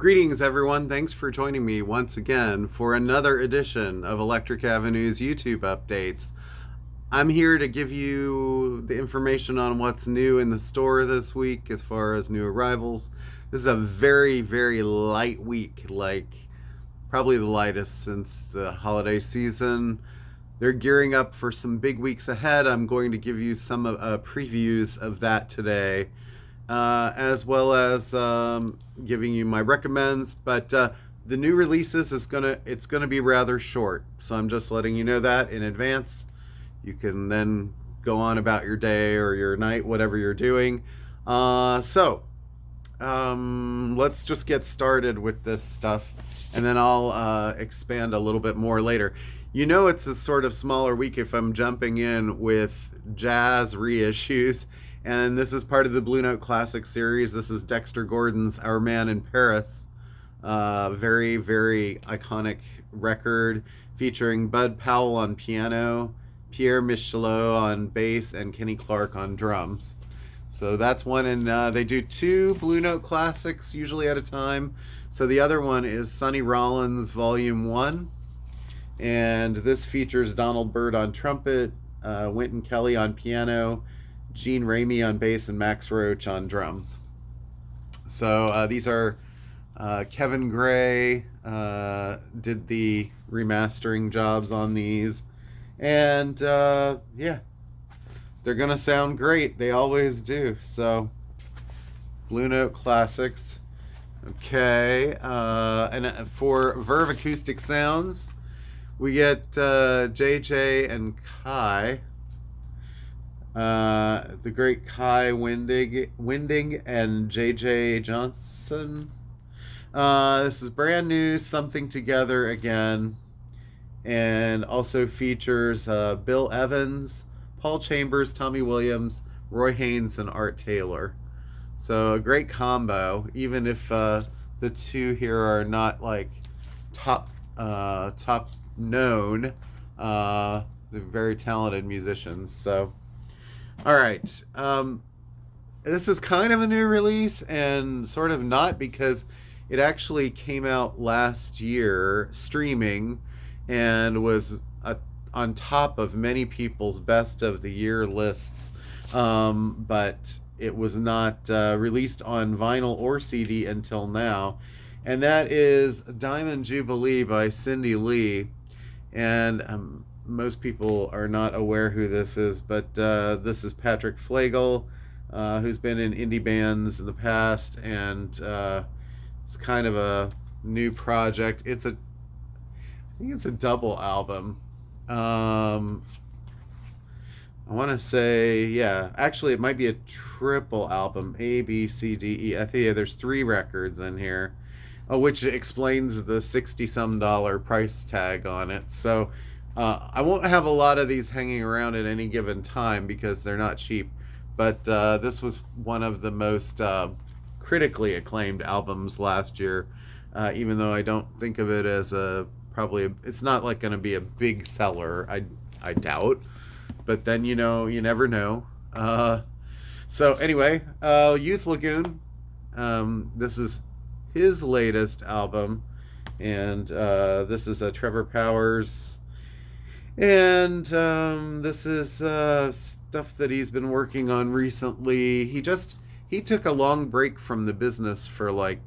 Greetings, everyone. Thanks for joining me once again for another edition of Electric Avenue's YouTube updates. I'm here to give you the information on what's new in the store this week as far as new arrivals. This is a very, very light week, like probably the lightest since the holiday season. They're gearing up for some big weeks ahead. I'm going to give you some previews of that today, as well as giving you my recommends. But the new releases it's gonna be rather short, so I'm just letting you know that in advance. You can then go on about your day or your night, whatever you're doing. Let's just get started with this stuff, and then I'll expand a little bit more later. You know, it's a sort of smaller week if I'm jumping in with jazz reissues, and this is part of the Blue Note Classic series. This is Dexter Gordon's Our Man in Paris. Very, very iconic record featuring Bud Powell on piano, Pierre Michelot on bass, and Kenny Clark on drums. So that's one, and they do two Blue Note Classics usually at a time. So the other one is Sonny Rollins Volume 1, and this features Donald Byrd on trumpet, Wynton Kelly on piano, Gene Ramey on bass, and Max Roach on drums. So these are Kevin Gray did the remastering jobs on these, and yeah, they're gonna sound great. They always do. So Blue Note Classics. Okay, and for Verve Acoustic Sounds, we get JJ and Kai. The great Kai Winding and JJ Johnson. This is brand new, Something Together Again, and also features Bill Evans, Paul Chambers, Tommy Williams, Roy Haynes, and Art Taylor. So a great combo, even if the two here are not like top known. They're very talented musicians. So, all right. This is kind of a new release and sort of not, because it actually came out last year streaming and was on top of many people's best of the year lists. But it was not released on vinyl or CD until now. And that is Diamond Jubilee by Cindy Lee. And most people are not aware who this is, but this is Patrick Flegel, who's been in indie bands in the past, and it's kind of a new project. I think it's a double album. I want to say, yeah, actually it might be a triple album, A, B, C, D, E. I think there's 3 records in here, which explains the $60-some price tag on it. So I won't have a lot of these hanging around at any given time because they're not cheap, but this was one of the most critically acclaimed albums last year, even though I don't think of it as it's not like going to be a big seller, I doubt. But then, you never know. So anyway, Youth Lagoon. This is his latest album, and this is Trevor Powers. And this is stuff that he's been working on recently. He took a long break from the business for like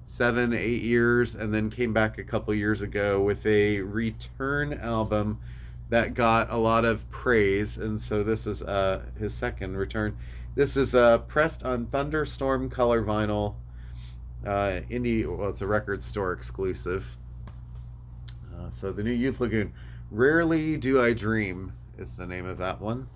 7-8 years, and then came back a couple years ago with a return album that got a lot of praise, and so this is his second return. This is pressed on Thunderstorm color vinyl, it's a record store exclusive. So the new Youth Lagoon, Rarely Do I Dream is the name of that one.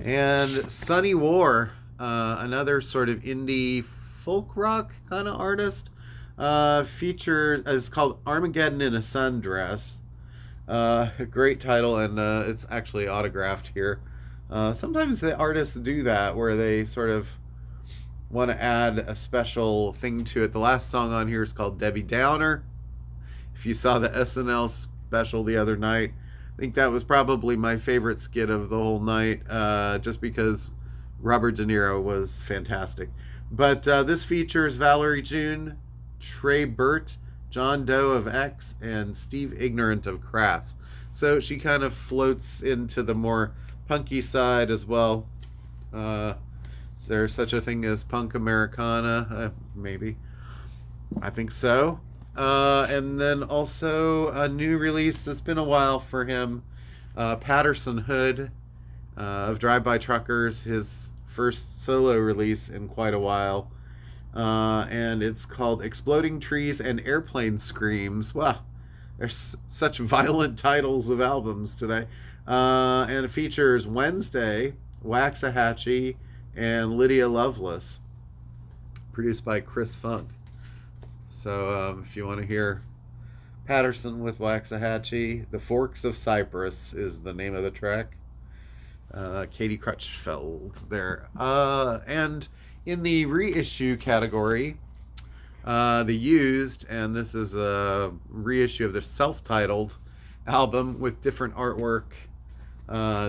And Sunny War, another sort of indie folk rock kind of artist, is called Armageddon in a Sundress. A great title, and it's actually autographed here. Sometimes the artists do that, where they sort of want to add a special thing to it. The last song on here is called Debbie Downer. If you saw the SNL special the other night, I think that was probably my favorite skit of the whole night, just because Robert De Niro was fantastic. But this features Valerie June, Trey Burt, John Doe of X, and Steve Ignorant of Crass. So she kind of floats into the more punky side as well. Uh, is there such a thing as punk Americana? Maybe. I think so. And then also a new release. It's been a while for him. Patterson Hood of Drive By Truckers, his first solo release in quite a while. And it's called Exploding Trees and Airplane Screams. Wow, there's such violent titles of albums today. And it features Wednesday, Waxahachie, and Lydia Lovelace, produced by Chris Funk. So if you want to hear Patterson with Waxahachie, The Forks of Cypress is the name of the track. Katie Crutchfield there. And in the reissue category, the Used, and this is a reissue of the self-titled album with different artwork.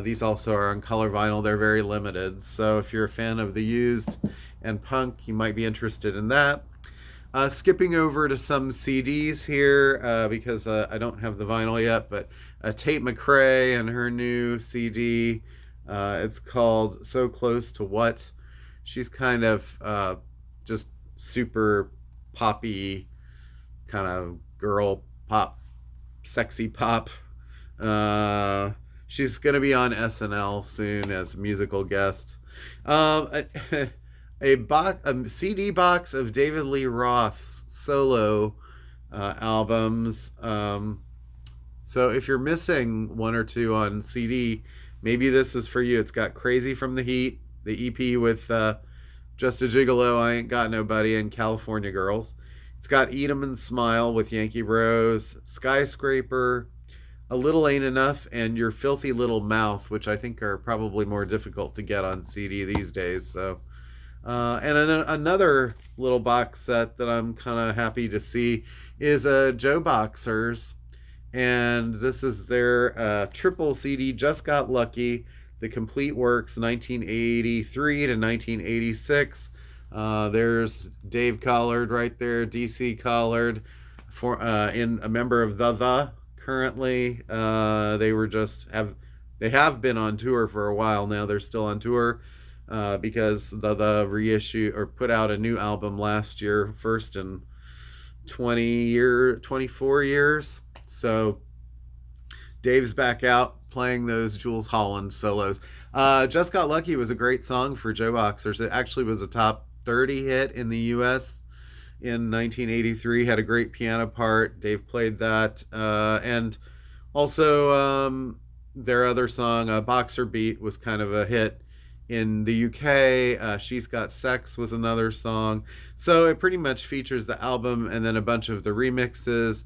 These also are on color vinyl. They're very limited. So if you're a fan of the Used and punk, you might be interested in that. Skipping over to some CDs here because I don't have the vinyl yet, but Tate McRae and her new CD. It's called So Close to What. She's kind of just super poppy, kind of girl pop, sexy pop. She's going to be on SNL soon as a musical guest. A CD box of David Lee Roth's solo albums. So if you're missing one or two on CD, maybe this is for you. It's got Crazy from the Heat, the EP with Just a Gigolo, I Ain't Got Nobody, and California Girls. It's got Eat 'Em and Smile with Yankee Bros, Skyscraper, A Little Ain't Enough, and Your Filthy Little Mouth, which I think are probably more difficult to get on CD these days. So, and then another little box set that I'm kind of happy to see is Joe Boxers, and this is their triple CD, Just Got Lucky, The Complete Works, 1983 to 1986. There's Dave Collard right there, DC Collard, in a member of The currently. They have been on tour for a while now. They're still on tour because the reissue or put out a new album last year, first in 24 years. So Dave's back out playing those Jules Holland solos. Just Got Lucky was a great song for Joe Boxers. It actually was a top 30 hit in the US in 1983. Had a great piano part. Dave played that. And also their other song, Boxer Beat, was kind of a hit in the UK. She's Got Sex was another song. So it pretty much features the album and then a bunch of the remixes.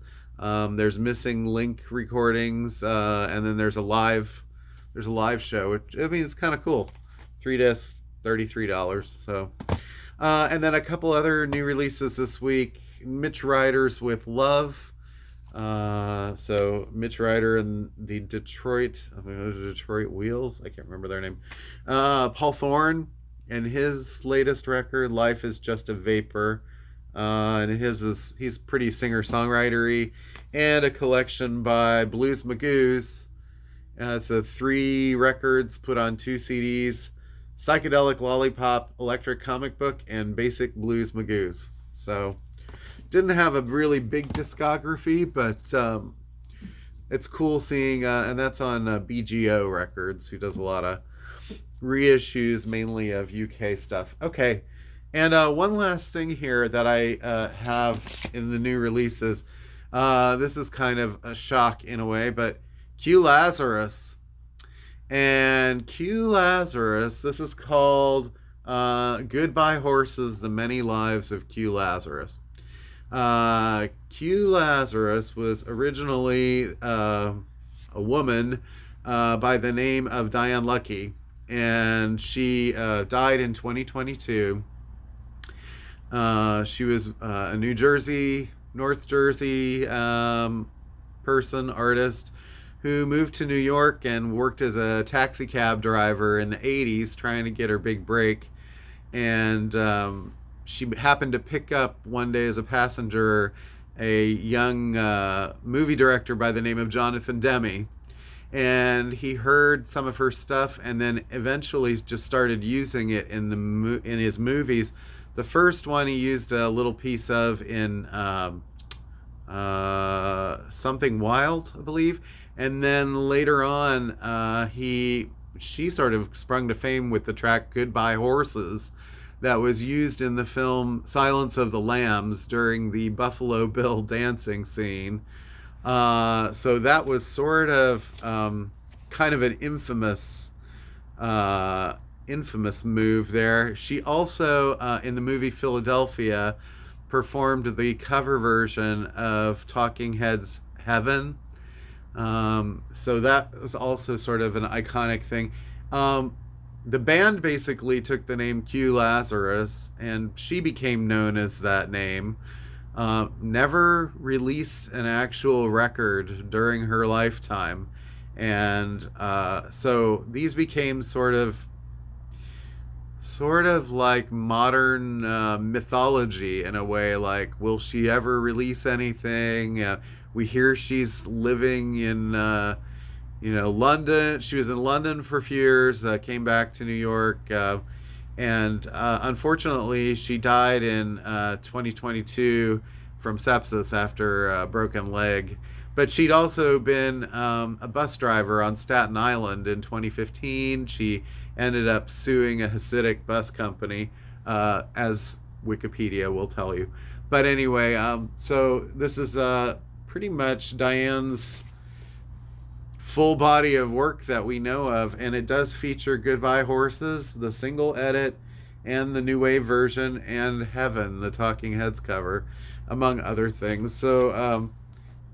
There's Missing Link recordings, and then there's a live show, which I mean it's kind of cool. 3 discs, $33. So, and then a couple other new releases this week. Mitch Ryder's with Love. So Mitch Ryder and the Detroit Wheels. I can't remember their name. Paul Thorne and his latest record, Life Is Just a Vapor. And he's pretty singer-songwritery, and a collection by Blues Magoos. It's 3 records put on 2 CDs: Psychedelic Lollipop, Electric Comic Book, and Basic Blues Magoos. So didn't have a really big discography, but it's cool seeing, and that's on BGO Records, who does a lot of reissues, mainly of UK stuff. Okay. And one last thing here that I have in the new releases. This is kind of a shock in a way, but Q Lazzarus. And Q Lazzarus, this is called Goodbye Horses, The Many Lives of Q Lazarus. Q Lazarus was originally a woman by the name of Diane Lucky, and she died in 2022. She was a North Jersey artist who moved to New York and worked as a taxi cab driver in the 80s, trying to get her big break. And she happened to pick up one day as a passenger a young movie director by the name of Jonathan Demme, and he heard some of her stuff, and then eventually just started using it in in his movies. The first one he used a little piece of in Something Wild, I believe, and then later on, she sort of sprung to fame with the track "Goodbye Horses," that was used in the film Silence of the Lambs during the Buffalo Bill dancing scene. So that was sort of kind of an infamous move there. She also, in the movie Philadelphia, performed the cover version of Talking Heads' Heaven. So that was also sort of an iconic thing. The band basically took the name Q Lazzarus, and she became known as that name. Never released an actual record during her lifetime, and so these became sort of like modern mythology in a way. Like, will she ever release anything? We hear she's living in London. She was in London for a few years, came back to New York, and unfortunately, she died in 2022 from sepsis after a broken leg. But she'd also been a bus driver on Staten Island in 2015. She ended up suing a Hasidic bus company, as Wikipedia will tell you. But anyway, so this is pretty much Diane's full body of work that we know of, and it does feature Goodbye Horses, the single edit, and the new wave version, and Heaven, the Talking Heads cover, among other things. So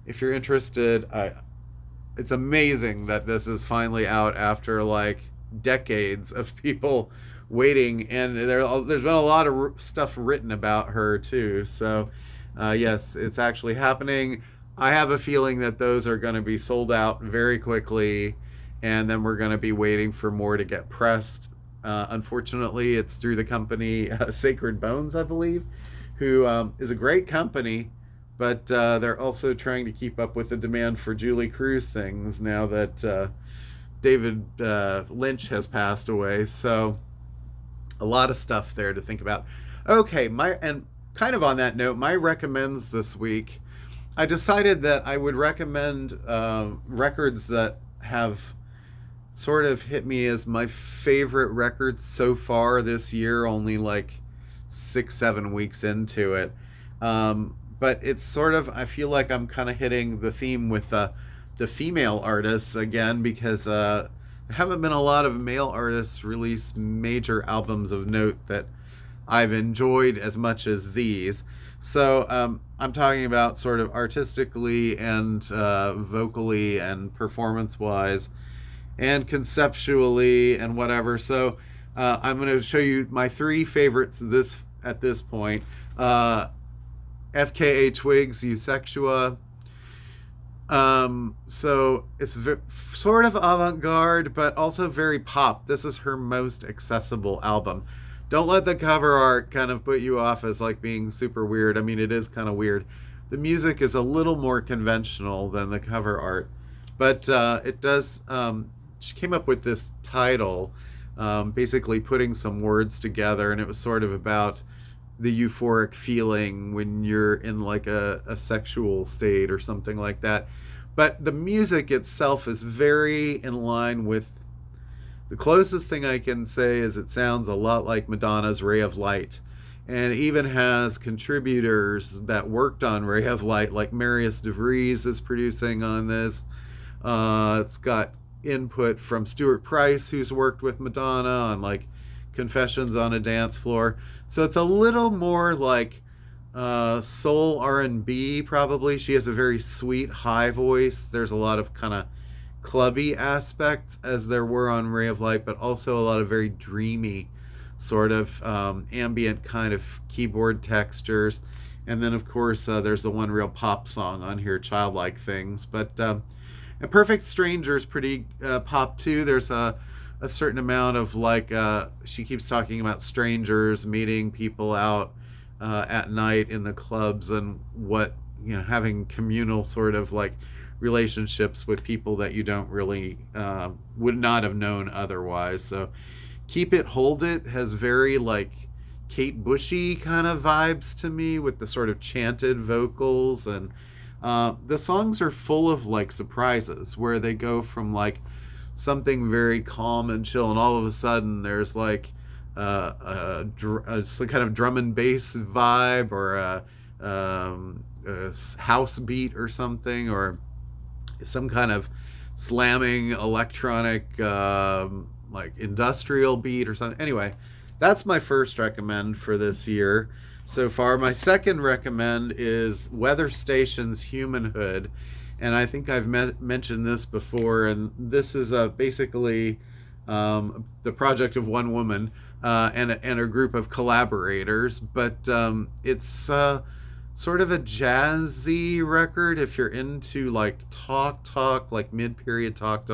if you're interested, it's amazing that this is finally out after like decades of people waiting, and there's been a lot of stuff written about her too. So yes, it's actually happening. I have a feeling that those are going to be sold out very quickly, and then we're going to be waiting for more to get pressed. Unfortunately, it's through the company Sacred Bones, I believe, who is a great company, but they're also trying to keep up with the demand for Julie Cruz things now that David Lynch has passed away. So a lot of stuff there to think about. Okay, and kind of on that note, my recommends this week, I decided that I would recommend records that have sort of hit me as my favorite records so far this year, only like 6-7 weeks into it. But it's sort of, I feel like I'm kind of hitting the theme with the female artists again, because there haven't been a lot of male artists release major albums of note that I've enjoyed as much as these. So I'm talking about sort of artistically and vocally and performance-wise and conceptually and whatever. So I'm going to show you my 3 favorites at this point. FKA Twigs, Eusexua. So it's sort of avant-garde, but also very pop. This is her most accessible album. Don't let the cover art kind of put you off as like being super weird. I mean, it is kind of weird. The music is a little more conventional than the cover art, but it does. She came up with this title, basically putting some words together, and it was sort of about the euphoric feeling when you're in like a sexual state or something like that. But the music itself is very in line with, the closest thing I can say is it sounds a lot like Madonna's Ray of Light, and even has contributors that worked on Ray of Light, like Marius DeVries is producing on this. It's got input from Stuart Price, who's worked with Madonna on like Confessions on a Dance Floor. So it's a little more like soul R&B probably. She has a very sweet high voice. There's a lot of kind of clubby aspects as there were on Ray of Light, but also a lot of very dreamy sort of ambient kind of keyboard textures. And then of course there's the one real pop song on here, Childlike Things. But and Perfect Stranger is pretty pop too. There's a certain amount of like she keeps talking about strangers, meeting people out at night in the clubs, and what, having communal sort of like relationships with people that you don't really would not have known otherwise. So Keep It Hold It has very like Kate Bushy kind of vibes to me, with the sort of chanted vocals. And the songs are full of like surprises where they go from like something very calm and chill, and all of a sudden there's like some kind of drum and bass vibe, or a house beat or something, or some kind of slamming electronic like industrial beat or something. Anyway, that's my first recommend for this year so far. My second recommend is Weather Station's Humanhood, and I think I've mentioned this before. And this is basically the project of one woman and a group of collaborators, but it's sort of a jazzy record if you're into like talk, like mid-period talk.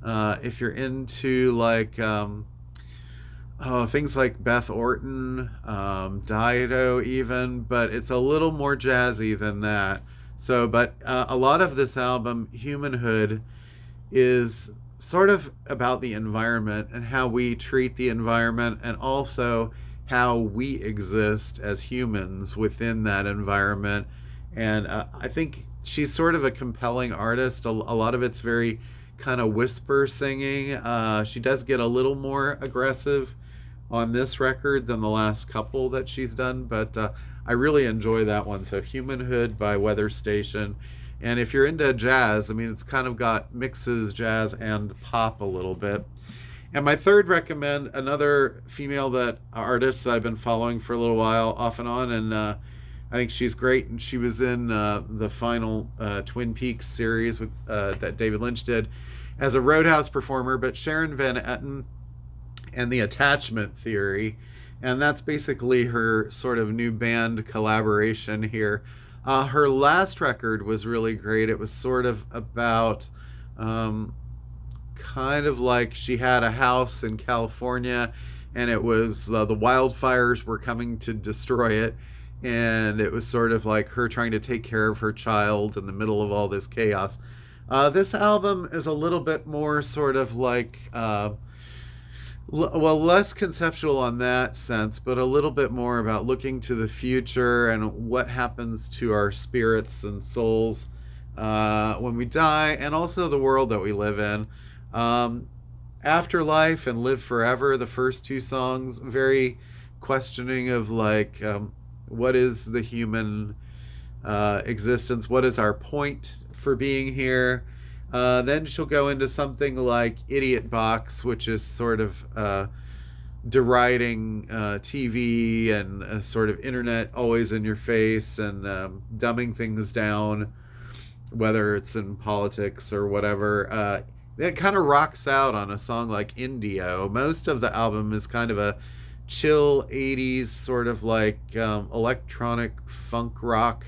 If you're into like things like Beth Orton, Dido even, but it's a little more jazzy than that. So, but a lot of this album, Humanhood, is sort of about the environment and how we treat the environment, and also how we exist as humans within that environment. And I think she's sort of a compelling artist. A lot of it's very kind of whisper singing. She does get a little more aggressive on this record than the last couple that she's done, but I really enjoy that one. So Humanhood by Weather Station. And if you're into jazz, I mean, it's kind of got mixes jazz and pop a little bit. And my third recommend, another female artist that I've been following for a little while, off and on, and I think she's great. And she was in the final Twin Peaks series that David Lynch did as a Roadhouse performer, but Sharon Van Etten and the Attachment Theory. And that's basically her sort of new band collaboration here. Her last record was really great. It was sort of about kind of like she had a house in California, and it was the wildfires were coming to destroy it. And it was sort of like her trying to take care of her child in the middle of all this chaos. This album is a little bit more sort of like less conceptual on that sense, but a little bit more about looking to the future and what happens to our spirits and souls when we die, and also the world that we live in. Afterlife and Live Forever, the first two songs, very questioning of like, what is the human existence? What is our point for being here? Then she'll go into something like Idiot Box, which is sort of deriding TV and sort of internet always in your face, and dumbing things down, whether it's in politics or whatever. It kind of rocks out on a song like Indio. Most of the album is kind of a chill 80s sort of like electronic funk rock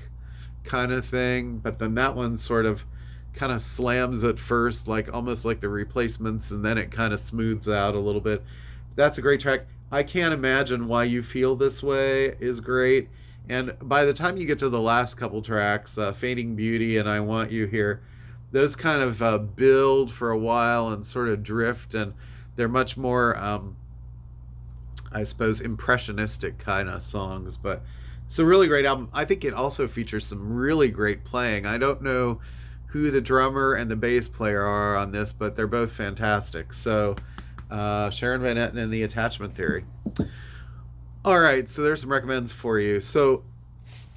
kind of thing, but then that one sort of kind of slams at first, like almost like the Replacements, and then it kind of smooths out a little bit. That's a great track. I Can't Imagine Why You Feel This Way is great, and by the time you get to the last couple tracks, Fainting Beauty and I Want You Here, those kind of build for a while and sort of drift, and they're much more I suppose impressionistic kind of songs. But it's a really great album. I think it also features some really great playing. I don't know who the drummer and the bass player are on this, but they're both fantastic. So Sharon Van Etten and the Attachment Theory. All right, so there's some recommends for you. So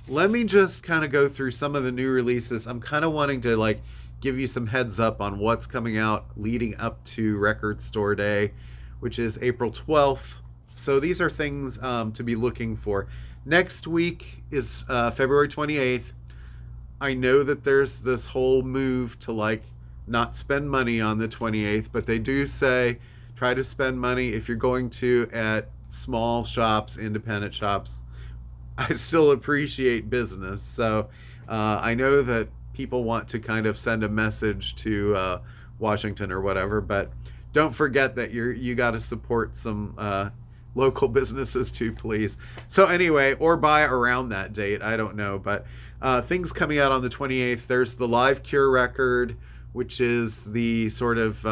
let me just kind of go through some of the new releases. I'm kind of wanting to like give you some heads up on what's coming out leading up to Record Store Day, which is April 12th. So these are things to be looking for. Next week is February 28th. I know that there's this whole move to like not spend money on the 28th, but they do say try to spend money if you're going to at small shops, independent shops. I still appreciate business. So I know that people want to kind of send a message to Washington or whatever, but don't forget that you got to support some local businesses too, please. So anyway, or buy around that date. I don't know, but things coming out on the 28th. There's the Live Cure record, which is the sort of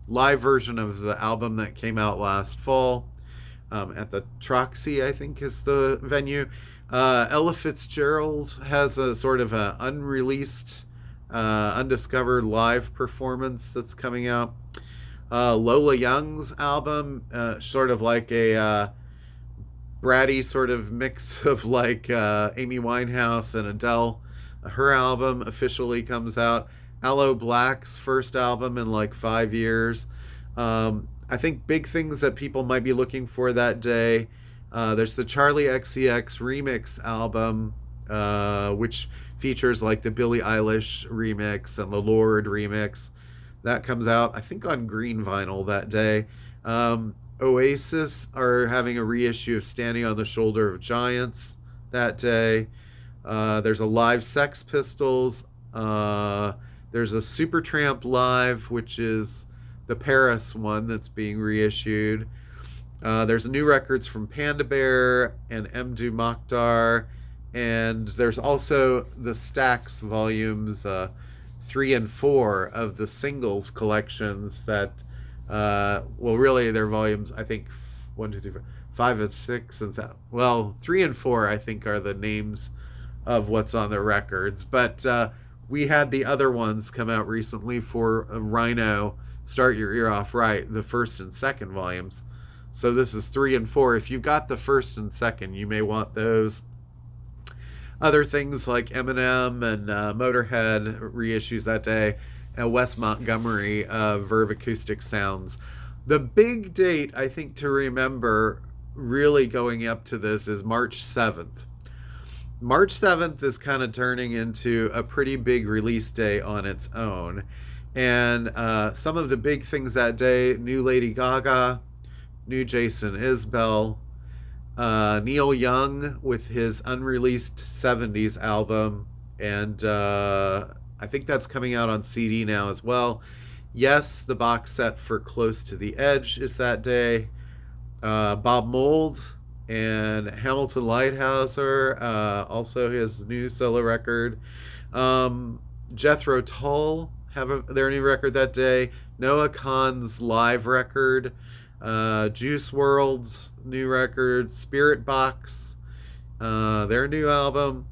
live version of the album that came out last fall at the Troxy, I think is the venue. Ella Fitzgerald has a sort of a unreleased, undiscovered live performance that's coming out. Lola Young's album, sort of like a bratty sort of mix of like Amy Winehouse and Adele. Her album officially comes out. Aloe Black's first album in like 5 years. I think big things that people might be looking for that day. There's the Charlie XCX remix album, which features like the Billie Eilish remix and the Lorde remix. That comes out, I think, on green vinyl that day. Oasis are having a reissue of Standing on the Shoulder of Giants that day. There's a live Sex Pistols. There's a Supertramp live, which is the Paris one that's being reissued. There's new records from Panda Bear and Mdu Mokhtar. And there's also the Stax volumes 3 and 4 of the singles collections that, well, really they're volumes, I think, 1, 2, 3, 4, 5 and 6. And 3 and 4, I think, are the names of what's on the records. But we had the other ones come out recently for Rhino, Start Your Ear Off Right, the first and second volumes. So this is 3 and 4. If you've got the first and second, you may want those. Other things like Eminem and Motorhead reissues that day, and Wes Montgomery, Verve Acoustic Sounds. The big date, I think, to remember really going up to this is March 7th. March 7th is kind of turning into a pretty big release day on its own. And some of the big things that day, new Lady Gaga, new Jason Isbell, Neil Young with his unreleased 70s album, and I think that's coming out on CD now as well. Yes, the box set for Close to the Edge is that day. Bob Mould and Hamilton Lighthouser, also his new solo record. Jethro Tull have their new record that day. Noah Kahan's live record. Juice WRLD's new record, Spirit Box, their new album.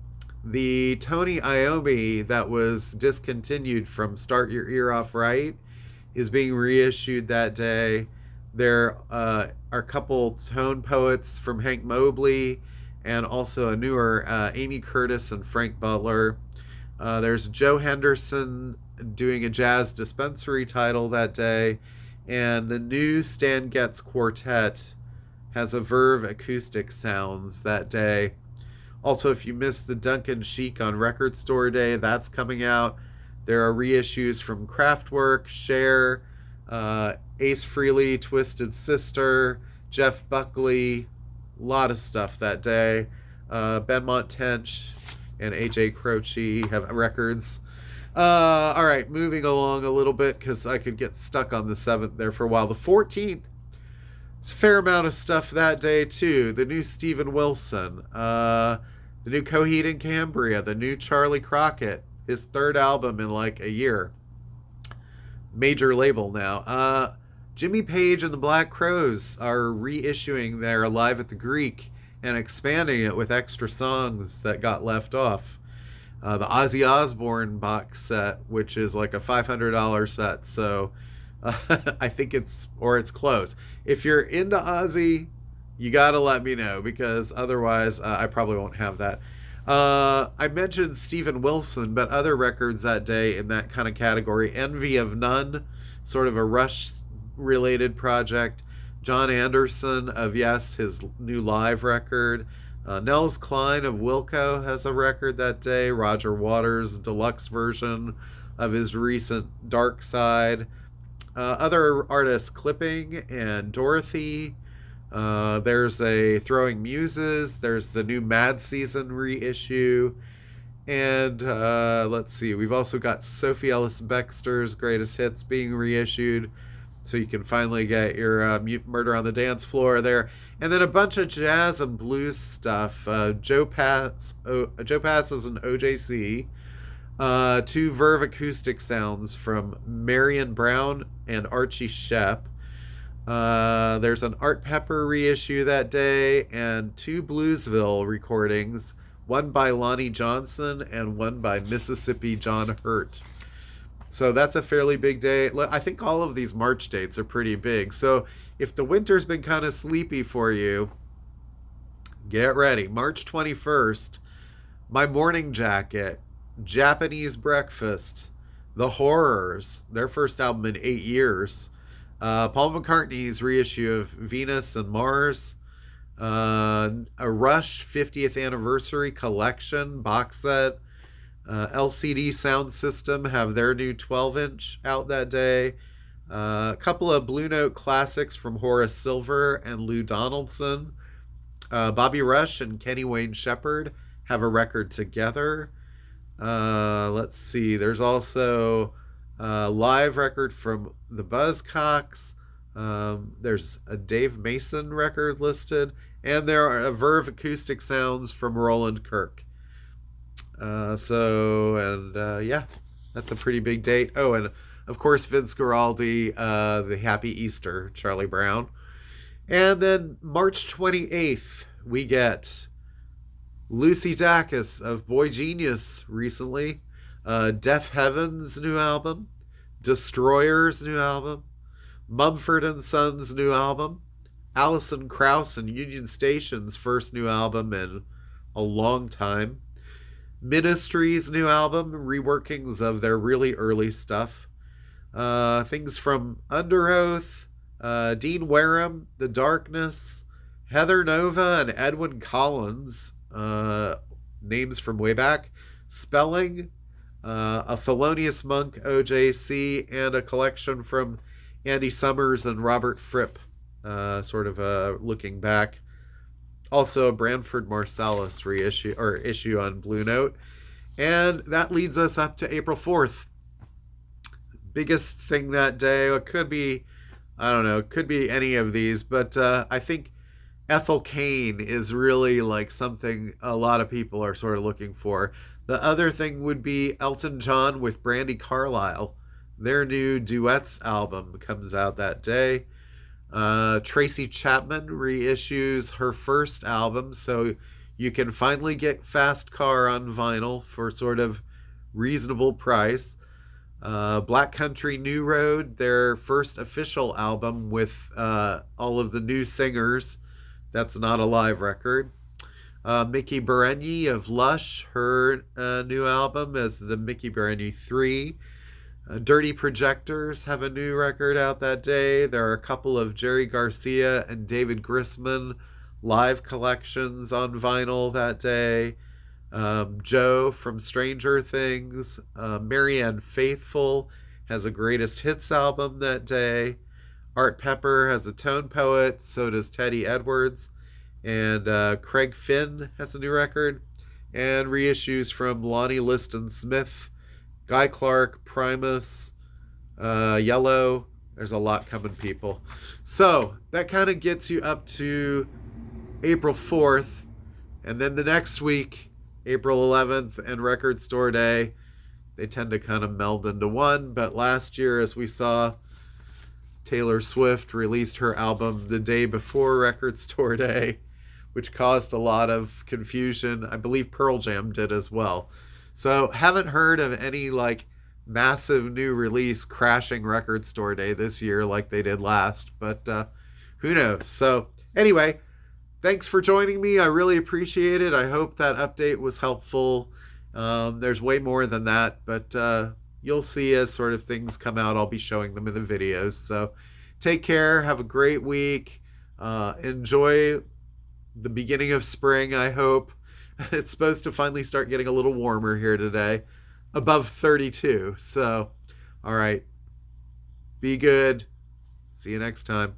The Tony Iommi that was discontinued from Start Your Ear Off Right is being reissued that day. There are a couple tone poets from Hank Mobley, and also a newer Amy Curtis and Frank Butler. There's Joe Henderson doing a jazz dispensary title that day. And the new Stan Getz Quartet has a Verve Acoustic Sounds that day. Also, if you missed the Duncan Sheik on Record Store Day, that's coming out. There are reissues from Kraftwerk, Cher, Ace Frehley, Twisted Sister, Jeff Buckley, a lot of stuff that day. Benmont Tench and AJ Croce have records. All right, moving along a little bit because I could get stuck on the 7th there for a while. The 14th, it's a fair amount of stuff that day too. The new Steven Wilson, the new Coheed and Cambria, the new Charlie Crockett, his third album in like a year. Major label now. Jimmy Page and the Black Crowes are reissuing their Live at the Greek and expanding it with extra songs that got left off. The Ozzy Osbourne box set, which is like a $500 set. So I think it's close. If you're into Ozzy, you got to let me know, because otherwise I probably won't have that. I mentioned Steven Wilson, but other records that day in that kind of category: Envy of None, sort of a Rush-related project. John Anderson of Yes, his new live record. Nels Cline of Wilco has a record that day. Roger Waters' deluxe version of his recent Dark Side. Other artists, Clipping and Dorothy. There's a Throwing Muses. There's the new Mad Season reissue. And let's see, we've also got Sophie Ellis-Bextor's Greatest Hits being reissued. So you can finally get your Murder on the Dance Floor there. And then a bunch of jazz and blues stuff. Joe Pass is an OJC. Two Verve acoustic sounds from Marion Brown and Archie Shepp. There's an Art Pepper reissue that day, and two Bluesville recordings, one by Lonnie Johnson and one by Mississippi John Hurt. So that's a fairly big day. I think all of these March dates are pretty big. So if the winter's been kind of sleepy for you, get ready. March 21st, My Morning Jacket, Japanese Breakfast, The Horrors, their first album in 8 years, Paul McCartney's reissue of Venus and Mars, a Rush 50th Anniversary Collection box set, LCD Sound System have their new 12-inch out that day. A couple of Blue Note classics from Horace Silver and Lou Donaldson. Bobby Rush and Kenny Wayne Shepherd have a record together. Let's see. There's also a live record from the Buzzcocks. There's a Dave Mason record listed. And there are a Verve acoustic sounds from Roland Kirk. Yeah, that's a pretty big date. Oh, and of course, Vince Guaraldi, the Happy Easter, Charlie Brown. And then March 28th, we get Lucy Dacus of Boy Genius recently, Deaf Heaven's new album, Destroyer's new album, Mumford & Sons' new album, Alison Krauss and Union Station's first new album in a long time, Ministry's new album, reworkings of their really early stuff, things from Under Oath, Dean Wareham, The Darkness, Heather Nova and Edwyn Collins, names from way back, Spelling, a Thelonious Monk OJC, and a collection from Andy Summers and Robert Fripp, sort of looking back. Also a Branford Marsalis reissue or issue on Blue Note. And that leads us up to April 4th. Biggest thing that day, it could be, I don't know, it could be any of these, but I think Ethel Cain is really like something a lot of people are sort of looking for. The other thing would be Elton John with Brandi Carlile. Their new Duets album comes out that day. Tracy Chapman reissues her first album, so you can finally get Fast Car on vinyl for sort of reasonable price. Black Country New Road, their first official album with all of the new singers. That's not a live record. Mickey Berenyi of Lush, her new album is the Mickey Berenyi 3. Dirty Projectors have a new record out that day. There are a couple of Jerry Garcia and David Grisman live collections on vinyl that day. Joe from Stranger Things. Marianne Faithfull has a Greatest Hits album that day. Art Pepper has a Tone Poet. So does Teddy Edwards. And Craig Finn has a new record. And reissues from Lonnie Liston Smith, Guy Clark, Primus, Yellow. There's a lot coming, people. So that kind of gets you up to April 4th. And then the next week, April 11th and Record Store Day, they tend to kind of meld into one. But last year, as we saw, Taylor Swift released her album the day before Record Store Day, which caused a lot of confusion. I believe Pearl Jam did as well. So haven't heard of any like massive new release crashing Record Store Day this year like they did last, but who knows? So anyway, thanks for joining me. I really appreciate it. I hope that update was helpful. There's way more than that, but you'll see as sort of things come out. I'll be showing them in the videos. So take care. Have a great week. Enjoy the beginning of spring, I hope. It's supposed to finally start getting a little warmer here today, above 32. So, all right, be good. See you next time.